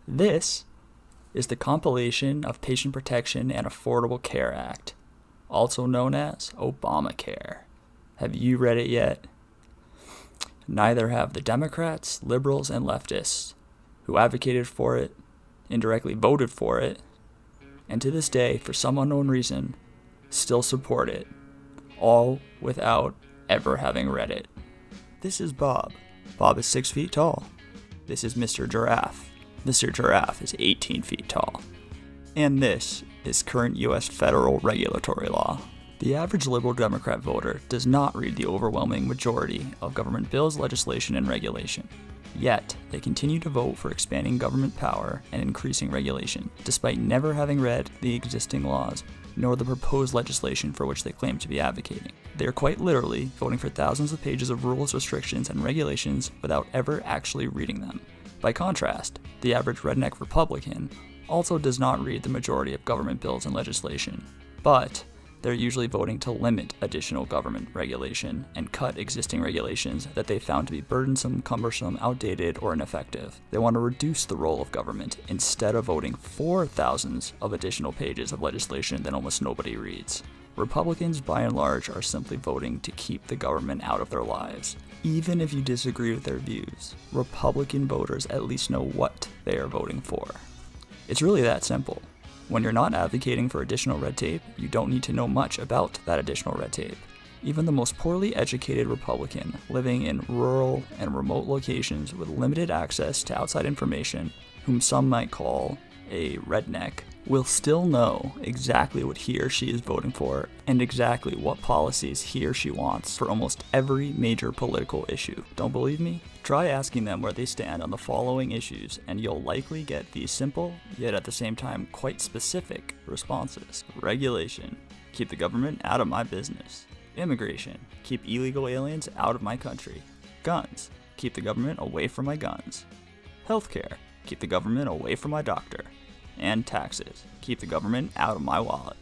This is the compilation of Patient Protection and Affordable Care Act, also known as Obamacare. Have you read it yet? Neither have the Democrats, liberals, and leftists who advocated for it, indirectly voted for it, and to this day, for some unknown reason, still support it, all without ever having read it. This is Bob. Bob is 6 feet tall. This is Mr. Giraffe. Mr. Giraffe is 18 feet tall. And this is current U.S. federal regulatory law. The average liberal Democrat voter does not read the overwhelming majority of government bills, legislation, and regulation. Yet, they continue to vote for expanding government power and increasing regulation, despite never having read the existing laws, nor the proposed legislation for which they claim to be advocating. They are quite literally voting for thousands of pages of rules, restrictions, and regulations without ever actually reading them. By contrast, the average redneck Republican also does not read the majority of government bills and legislation, but they're usually voting to limit additional government regulation and cut existing regulations that they found to be burdensome, cumbersome, outdated, or ineffective. They want to reduce the role of government instead of voting for thousands of additional pages of legislation that almost nobody reads. Republicans, by and large, are simply voting to keep the government out of their lives. Even if you disagree with their views, Republican voters at least know what they are voting for. It's really that simple. When you're not advocating for additional red tape, you don't need to know much about that additional red tape. Even the most poorly educated Republican living in rural and remote locations with limited access to outside information, whom some might call a redneck, will still know exactly what he or she is voting for and exactly what policies he or she wants for almost every major political issue. Don't believe me? Try asking them where they stand on the following issues, and you'll likely get these simple, yet at the same time quite specific responses. Regulation: keep the government out of my business. Immigration: keep illegal aliens out of my country. Guns: keep the government away from my guns. Healthcare: keep the government away from my doctor. And taxes: keep the government out of my wallet.